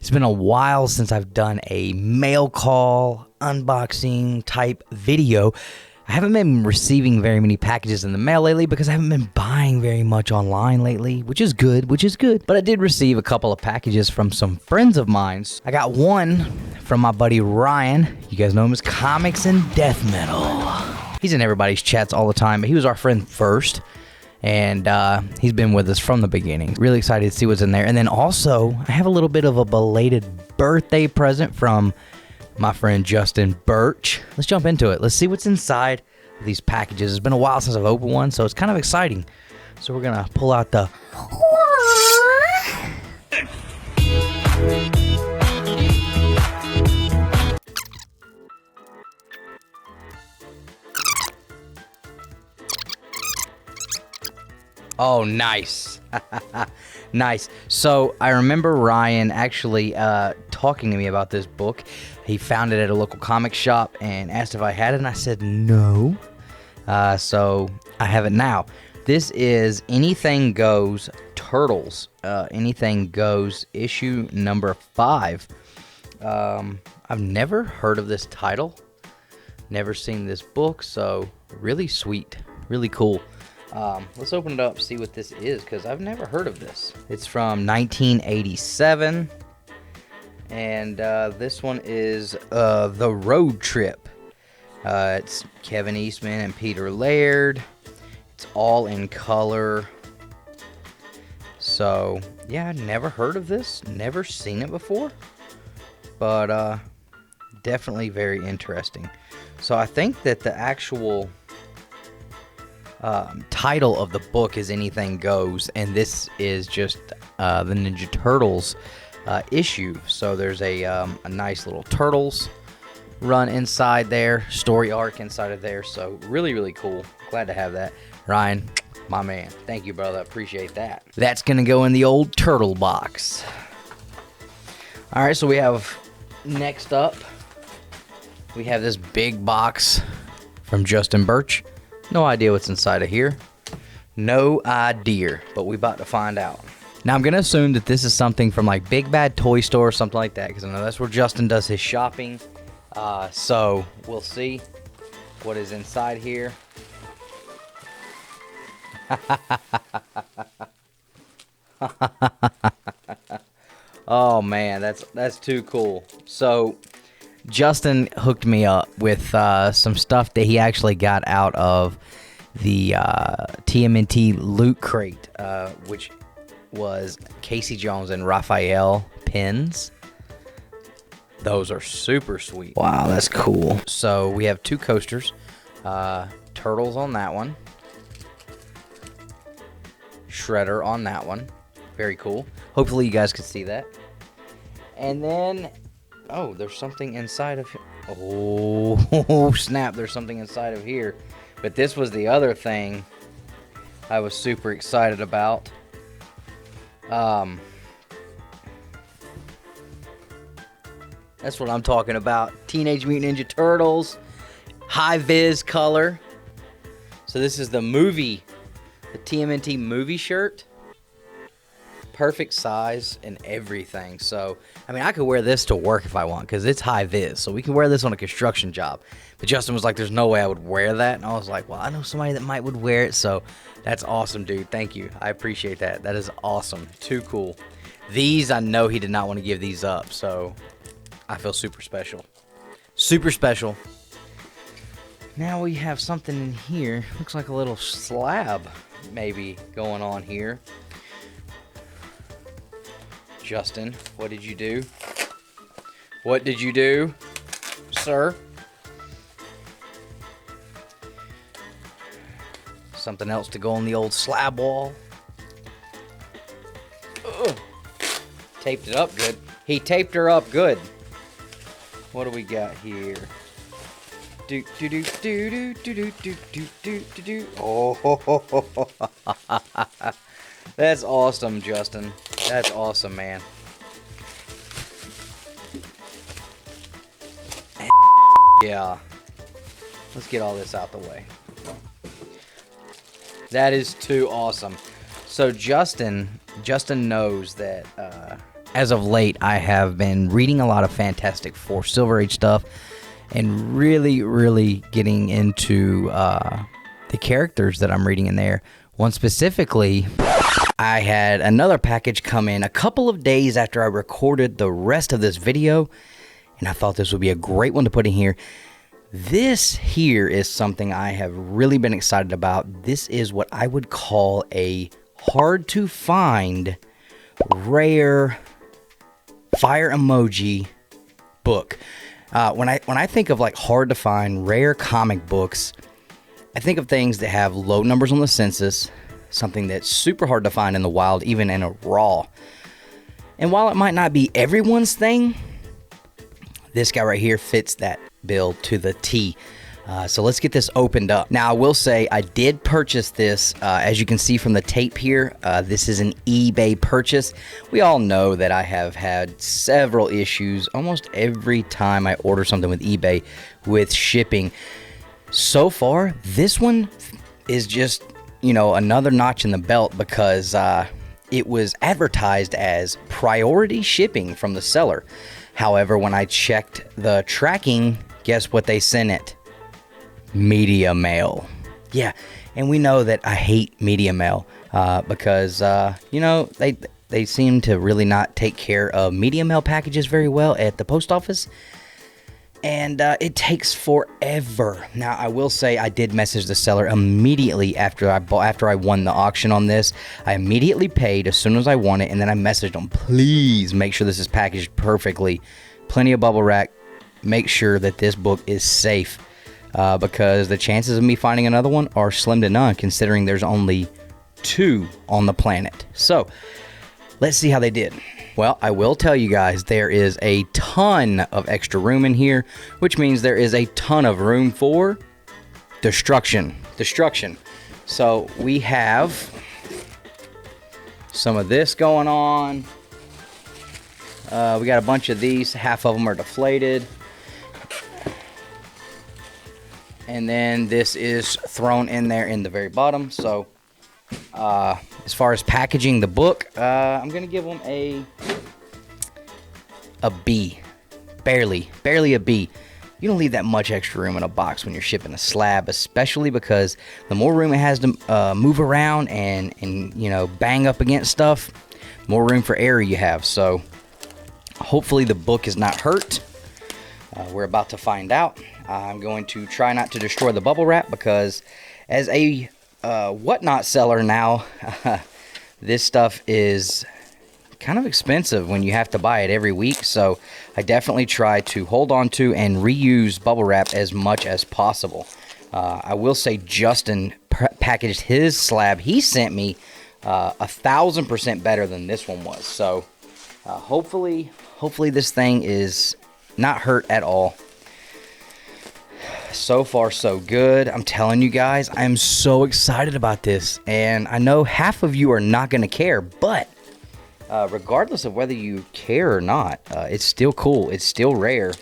It's been a while since I've done a mail call unboxing type video. I haven't been receiving very many packages in the mail lately because I haven't been buying very much online lately, which is good. But I did receive a couple of packages from some friends of mine. I got one from my buddy Ryan. You guys know him as Comics and Death Metal. He's in everybody's chats all the time, but he was our friend first. And he's been with us from the beginning. Really excited to see what's in there. And then also, I have a little bit of a belated birthday present from my friend Justin Birch. Let's jump into it. Let's see what's inside of these packages. It's been a while since I've opened one, so it's kind of exciting. So we're gonna pull out the... Oh, nice. Nice. So I remember Ryan actually talking to me about this book. He found it at a local comic shop and asked if I had it, and I said no. So I have it now. This is Anything Goes Turtles. Anything Goes issue number 5. I've never heard of this title. Never seen this book, so really sweet. Really cool. Let's open it up, see what this is, because I've never heard of this. It's from 1987, and this one is The Road Trip. It's Kevin Eastman and Peter Laird. It's all in color. So, yeah, I've never heard of this, never seen it before, but definitely very interesting. So I think that the actual... title of the book is Anything Goes, and this is just the Ninja Turtles issue. So there's a nice little Turtles run inside there, story arc inside of there. So really cool. Glad to have that. Ryan, my man, thank you, brother. Appreciate that. That's gonna go in the old turtle box. All right, so we have next up, we have this big box from Justin Birch. No idea what's inside of here. No idea, but we about to find out. Now, I'm going to assume that this is something from like Big Bad Toy Store or something like that, because I know that's where Justin does his shopping. So we'll see what is inside here. Oh man, that's too cool. So Justin hooked me up with some stuff that he actually got out of the TMNT Loot Crate, which was Casey Jones and Raphael pins. Those are super sweet. Wow, that's cool. So we have 2 coasters. Turtles on that one. Shredder on that one. Very cool. Hopefully you guys can see that. And then... oh, there's something inside of here. Oh, snap, there's something inside of here. But this was the other thing I was super excited about. That's what I'm talking about. Teenage Mutant Ninja Turtles. High-vis color. So this is the movie, the TMNT movie shirt. Perfect size and everything. So, I mean, I could wear this to work if I want, because it's high vis. So we can wear this on a construction job. But Justin was like, there's no way I would wear that. And I was like, well, I know somebody that might would wear it. So that's awesome, dude. Thank you. I appreciate that. That is awesome. Too cool. These, I know he did not want to give these up. So I feel super special. Super special. Now we have something in here. Looks like a little slab maybe going on here. Justin, what did you do? What did you do, sir? Something else to go on the old slab wall. Ugh. Taped it up good. He taped her up good. What do we got here? Do do do do do do do do do do do. Oh, that's awesome, Justin. That's awesome, man. Yeah. Let's get all this out the way. That is too awesome. So Justin knows that as of late, I have been reading a lot of Fantastic Four Silver Age stuff and really getting into the characters that I'm reading in there. One specifically, I had another package come in a couple of days after I recorded the rest of this video, and I thought this would be a great one to put in here. This here is something I have really been excited about. This is what I would call a hard to find, rare fire emoji book. When I think of like hard to find, rare comic books, I think of things that have low numbers on the census, something that's super hard to find in the wild, even in a raw. And while it might not be everyone's thing, this guy right here fits that bill to the T. So let's get this opened up. Now, I will say I did purchase this. As you can see from the tape here, this is an eBay purchase. We all know that I have had several issues almost every time I order something with eBay with shipping. So far, this one is just, you know, another notch in the belt because it was advertised as priority shipping from the seller. However, when I checked the tracking, guess what they sent it? Media mail. Yeah, and we know that I hate media mail because, you know, they seem to really not take care of media mail packages very well at the post office. And it takes forever. Now, I will say I did message the seller immediately after I won the auction on this. I immediately paid as soon as I won it, and then I messaged them, please make sure this is packaged perfectly. Plenty of bubble wrap. Make sure that this book is safe because the chances of me finding another one are slim to none, considering there's only 2 on the planet. So, let's see how they did. Well, I will tell you guys, there is a ton of extra room in here, which means there is a ton of room for destruction. So we have some of this going on. We got a bunch of these. Half of them are deflated. And then this is thrown in there in the very bottom. So as far as packaging the book, I'm going to give them a B. Barely a B. You don't leave that much extra room in a box when you're shipping a slab, especially because the more room it has to move around and you know, bang up against stuff, more room for error you have. So hopefully the book is not hurt. We're about to find out. I'm going to try not to destroy the bubble wrap because as a whatnot seller now, this stuff is kind of expensive when you have to buy it every week. So I definitely try to hold on to and reuse bubble wrap as much as possible. I will say Justin packaged his slab he sent me 1,000% better than this one was. So hopefully this thing is not hurt at all. So far, so good. I'm telling you guys, I'm so excited about this. And I know half of you are not going to care, but regardless of whether you care or not, it's still cool. It's still rare.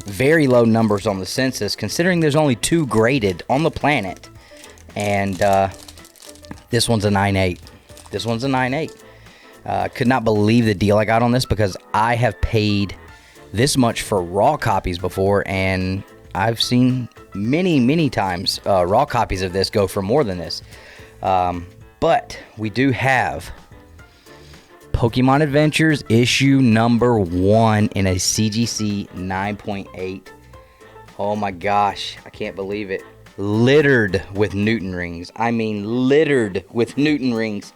Very low numbers on the census, considering there's only 2 graded on the planet. And this one's a 9.8. This one's a 9.8. Could not believe the deal I got on this because I have paid this much for raw copies before, and I've seen many times raw copies of this go for more than this. But we do have Pokemon Adventures issue number 1 in a CGC 9.8. Oh my gosh, I can't believe it. Littered with Newton rings. I mean, littered with Newton rings.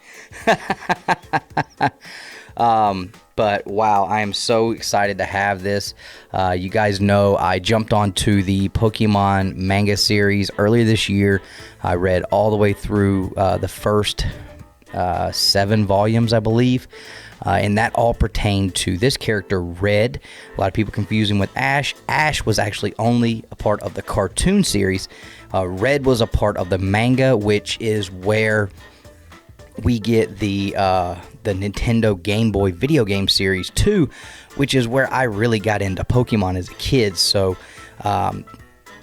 But wow, I am so excited to have this. You guys know I jumped onto the Pokemon manga series earlier this year. I read all the way through the first 7 volumes, I believe. And that all pertained to this character, Red. A lot of people confuse him with Ash. Ash was actually only a part of the cartoon series. Red was a part of the manga, which is where we get the Nintendo Game Boy video game series 2, which is where I really got into Pokemon as a kid. So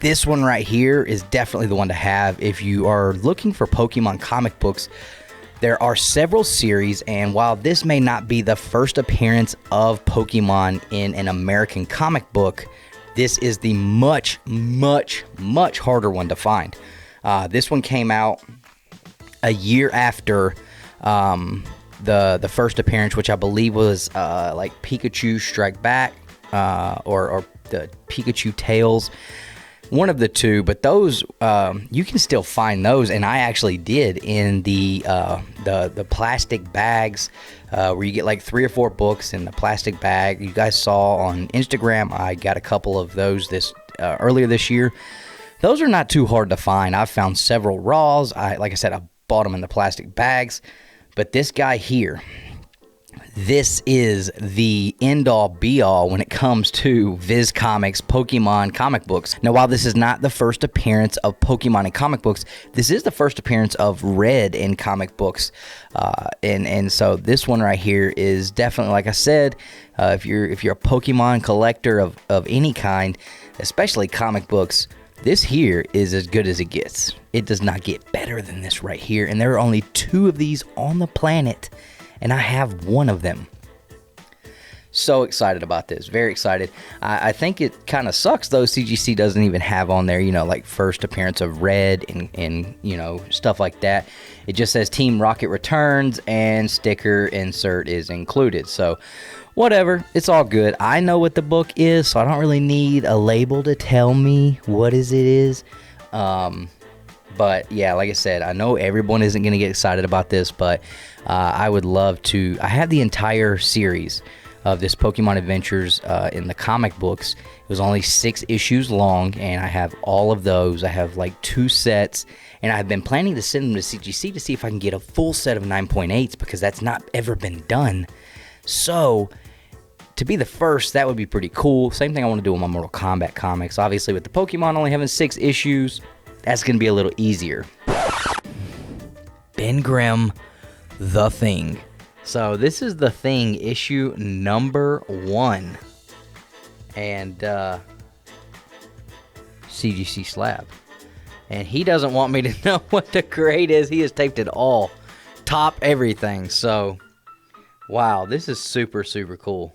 this one right here is definitely the one to have if you are looking for Pokemon comic books There are several series, and while this may not be the first appearance of Pokemon in an American comic book, this is the much harder one to find. This one came out a year after the first appearance, which I believe was like Pikachu Strike Back or the Pikachu Tales. One of the two, but those you can still find those, and I actually did in the plastic bags where you get like 3 or 4 books in the plastic bag. You guys saw on Instagram, I got a couple of those earlier this year. Those are not too hard to find. I've found several raws. Like I said, I bought them in the plastic bags, but this guy here, this is the end-all be-all when it comes to Viz Comics Pokemon comic books. Now, while this is not the first appearance of Pokemon in comic books, this is the first appearance of Red in comic books. And so this one right here is definitely, like I said, if you're a Pokemon collector of any kind, especially comic books, this here is as good as it gets. It does not get better than this right here. And there are only 2 of these on the planet, and I have one of them. So excited about this. Very excited. I think it kind of sucks, though, CGC doesn't even have on there, like first appearance of Red and stuff like that. It just says Team Rocket returns and sticker insert is included. So whatever. It's all good. I know what the book is, so I don't really need a label to tell me what it is. But yeah, like I said, I know everyone isn't going to get excited about this, but I would love to. I have the entire series of this Pokemon Adventures in the comic books. It was only 6 issues long, and I have all of those. I have like 2 sets, and I've been planning to send them to CGC to see if I can get a full set of 9.8s, because that's not ever been done. So to be the first, that would be pretty cool. Same thing I want to do with my Mortal Kombat comics. Obviously, with the Pokemon only having 6 issues, that's going to be a little easier. Ben Grimm, The Thing. So this is The Thing, issue number 1. And CGC slab. And he doesn't want me to know what the grade is. He has taped it all. Top everything. So, wow, this is super cool.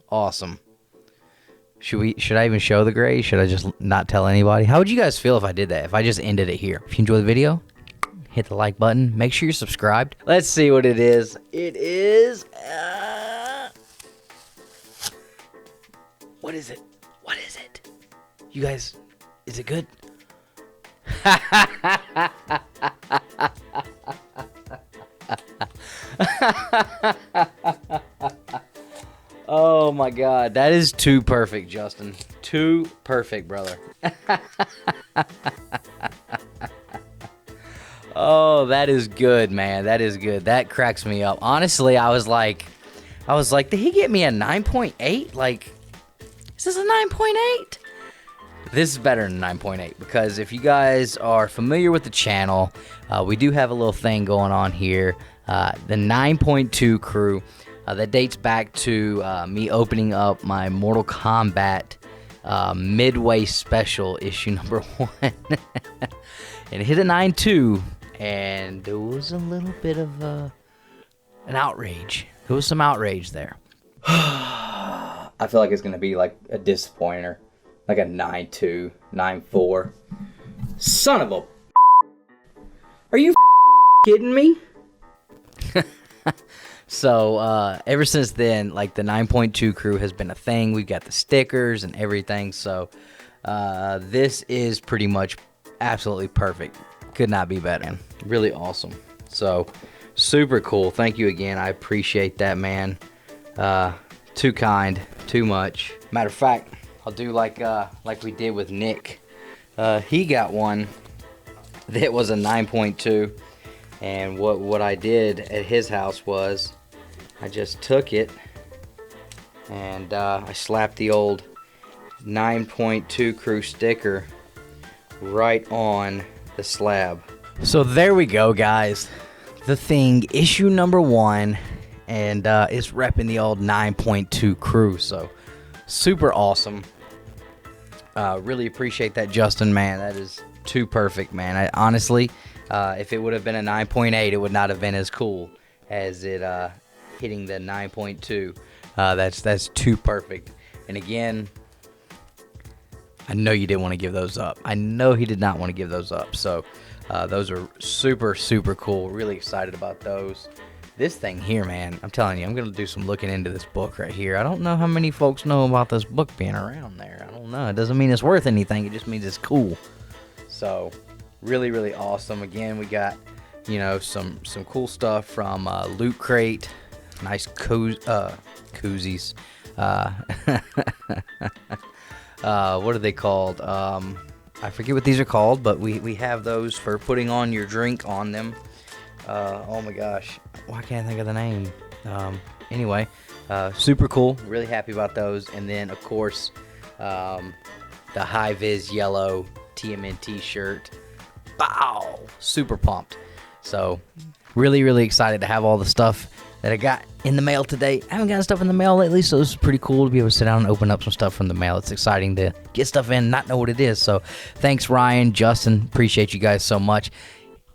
Awesome. Should I even show the grade? Should I just not tell anybody? How would you guys feel if I did that? If I just ended it here? If you enjoyed the video, hit the like button. Make sure you're subscribed. Let's see what it is. It is... what is it? What is it? You guys, is it good? Oh my God, that is too perfect, Justin. Too perfect, brother. Oh, that is good, man. That is good. That cracks me up. Honestly, I was like, did he get me a 9.8? Like, is this a 9.8? This is better than 9.8, because if you guys are familiar with the channel, we do have a little thing going on here. The 9.2 crew. That dates back to me opening up my Mortal Kombat Midway Special issue number 1. And it hit a 9.2, and there was a little bit of an outrage. There was some outrage there. I feel like it's going to be like a disappointer. Like a 9.2, 9.4. Son of a... Are you kidding me? So, ever since then, like, the 9.2 crew has been a thing. We've got the stickers and everything. So, this is pretty much absolutely perfect. Could not be better. Really awesome. So, super cool. Thank you again. I appreciate that, man. Too kind. Too much. Matter of fact, I'll do like we did with Nick. He got one that was a 9.2. And what I did at his house was I just took it and I slapped the old 9.2 crew sticker right on the slab. So there we go, guys. The Thing, issue number 1, and it's repping the old 9.2 crew. So super awesome. Really appreciate that, Justin, man. That is too perfect, man. Honestly, If it would have been a 9.8, it would not have been as cool as it hitting the 9.2. That's too perfect. And again, I know you didn't want to give those up. I know he did not want to give those up. So those are super, super cool. Really excited about those. This thing here, man, I'm telling you, I'm going to do some looking into this book right here. I don't know how many folks know about this book being around there. I don't know. It doesn't mean it's worth anything. It just means it's cool. So really, really awesome. Again, we got, you know, some cool stuff from Loot Crate. Nice koozies. What are they called? I forget what these are called, but we have those for putting on your drink on them. Oh my gosh, why can't I think of the name? Anyway, super cool. Really happy about those. And then, of course, the high-vis yellow TMNT shirt. Bow! Super pumped. So, really, really excited to have all the stuff that I got in the mail today. I haven't gotten stuff in the mail lately, so this is pretty cool to be able to sit down and open up some stuff from the mail. It's exciting to get stuff in and not know what it is. So, thanks, Ryan, Justin. Appreciate you guys so much.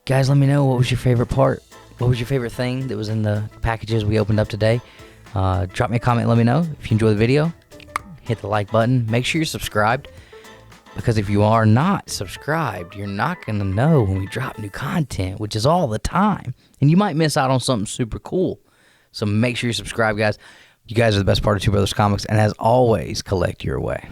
Guys, let me know, what was your favorite part? What was your favorite thing that was in the packages we opened up today? Drop me a comment, let me know. If you enjoyed the video, hit the like button. Make sure you're subscribed, because if you are not subscribed, you're not going to know when we drop new content, which is all the time. And you might miss out on something super cool. So make sure you're subscribed, guys. You guys are the best part of Two Brothers Comics. And as always, collect your way.